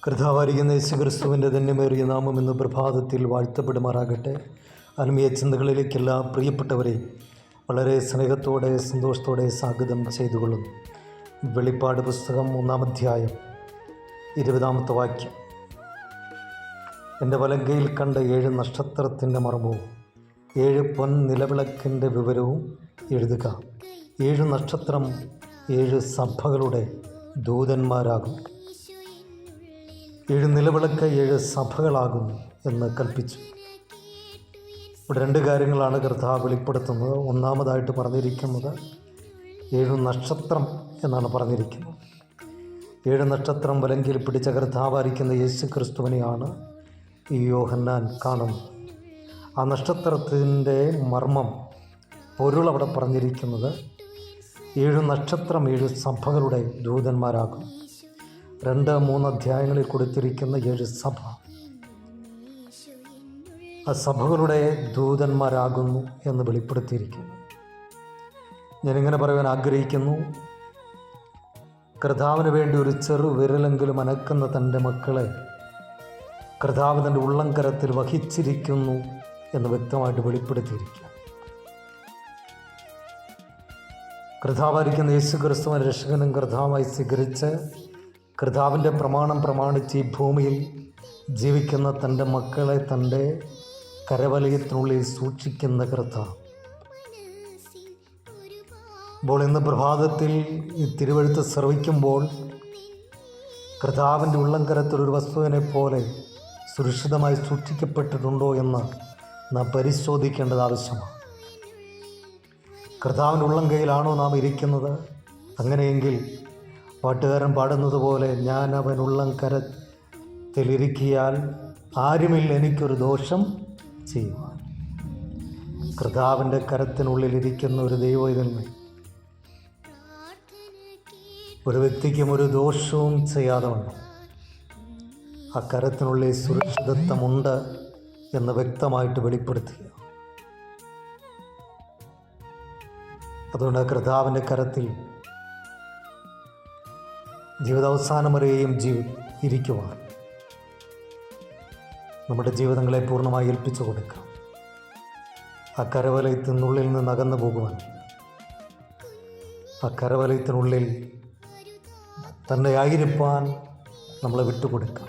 കർത്താവായിരിക്കുന്ന യേശുക്രിസ്തുവിൻ്റെ ധന്യമേറിയ നാമം ഇന്ന് പ്രഭാതത്തിൽ വാഴ്ത്തപ്പെടുമാറാകട്ടെ. ആത്മീയ ചിന്തകളിലേക്കെല്ലാ പ്രിയപ്പെട്ടവരെ വളരെ സ്നേഹത്തോടെ സന്തോഷത്തോടെ സ്വാഗതം ചെയ്തുകൊള്ളുന്നു. വെളിപ്പാട് പുസ്തകം 1-ാം അധ്യായം 20-ാമത്തെ വാക്യം. എൻ്റെ വലങ്കയിൽ കണ്ട 7 നക്ഷത്രത്തിൻ്റെ മർമ്മവും 7 പൊൻ നിലവിളക്കിൻ്റെ വിവരവും എഴുതുക. 7 നക്ഷത്രം 7 സഭകളുടെ ദൂതന്മാരാകും. 7 നിലവിളക്ക് 7 സഭകളാകുന്നു എന്ന് കൽപ്പിച്ചു. ഇവിടെ 2 കാര്യങ്ങളാണ് കർത്താവ് വെളിപ്പെടുത്തുന്നത്. ഒന്നാമതായിട്ട് പറഞ്ഞിരിക്കുന്നത് 7 നക്ഷത്രം എന്നാണ് പറഞ്ഞിരിക്കുന്നത്. 7 നക്ഷത്രം വലങ്കിൽ പിടിച്ച കർത്താവായിരിക്കുന്ന യേശു ക്രിസ്തുവിനെയാണ് ഈ യോഹന്നാൻ കാണുന്നത്. ആ നക്ഷത്രത്തിൻ്റെ മർമ്മം പൊരുൾ അവിടെ പറഞ്ഞിരിക്കുന്നത് 7 നക്ഷത്രം 7 സഭകളുടെ ദൂതന്മാരാകും. 2-3 അധ്യായങ്ങളിൽ കൊടുത്തിരിക്കുന്ന 7 സഭ, ആ സഭകളുടെ ദൂതന്മാരാകുന്നു എന്ന് വെളിപ്പെടുത്തിയിരിക്കുന്നു. ഞാനിങ്ങനെ പറയാൻ ആഗ്രഹിക്കുന്നു, കർത്താവിന് വേണ്ടി ഒരു ചെറു വിരലെങ്കിലും അനക്കുന്ന തൻ്റെ മക്കളെ കർത്താവ് തൻ്റെ ഉള്ളംകരത്തിൽ വഹിച്ചിരിക്കുന്നു എന്ന് വ്യക്തമായിട്ട് വെളിപ്പെടുത്തിയിരിക്കുക. കർത്താവായിരിക്കുന്ന യേശു ക്രിസ്തുവിനെ രക്ഷകനും കർത്താവായി സ്വീകരിച്ച് കർത്താവിൻ്റെ പ്രമാണം പ്രമാണിച്ച് ഈ ഭൂമിയിൽ ജീവിക്കുന്ന തൻ്റെ മക്കളെ തൻ്റെ കരവലയത്തിനുള്ളിൽ സൂക്ഷിക്കുന്ന കർത്താവ്. അപ്പോൾ ഇന്ന് പ്രഭാതത്തിൽ ഈ തിരുവെഴുത്ത് ശ്രവിക്കുമ്പോൾ കർത്താവിൻ്റെ ഉള്ളംകരത്തിലൊരു വസ്തുവിനെ പോലെ സുരക്ഷിതമായി സൂക്ഷിക്കപ്പെട്ടിട്ടുണ്ടോ എന്ന് നാം പരിശോധിക്കേണ്ടത് ആവശ്യമാണ്. കർത്താവിൻ്റെ ഉള്ളം കൈയിലാണോ നാം ഇരിക്കുന്നത്? അങ്ങനെയെങ്കിൽ പാട്ടുകാരൻ പാടുന്നത് പോലെ, ഞാൻ അവൻ ഉള്ളം കരത്തിലിരിക്കിയാൽ ആരുമില്ല എനിക്കൊരു ദോഷം ചെയ്യുവാൻ. കർത്താവിൻ്റെ കരത്തിനുള്ളിലിരിക്കുന്ന ഒരു ദൈവവൈതലിനെ ഒരു വ്യക്തിക്കും ഒരു ദോഷവും ചെയ്യാതെ വണ്ണം ആ കരത്തിനുള്ളിൽ സുരക്ഷിതത്വമുണ്ട് എന്ന് വ്യക്തമായിട്ട് വെളിപ്പെടുത്തുക. അതുകൊണ്ട് കർത്താവിൻ്റെ കരത്തിൽ ജീവിതാവസാനം വരെയും ഇരിക്കുവാൻ നമ്മുടെ ജീവിതങ്ങളെ പൂർണ്ണമായി ഏൽപ്പിച്ചു കൊടുക്കാം. ആ കരവലയത്തിനുള്ളിൽ നിന്ന് അകന്നു പോകുവാൻ, ആ കരവലയത്തിനുള്ളിൽ തന്നെ ആയിരിക്കാൻ നമ്മളെ വിട്ടുകൊടുക്കാം.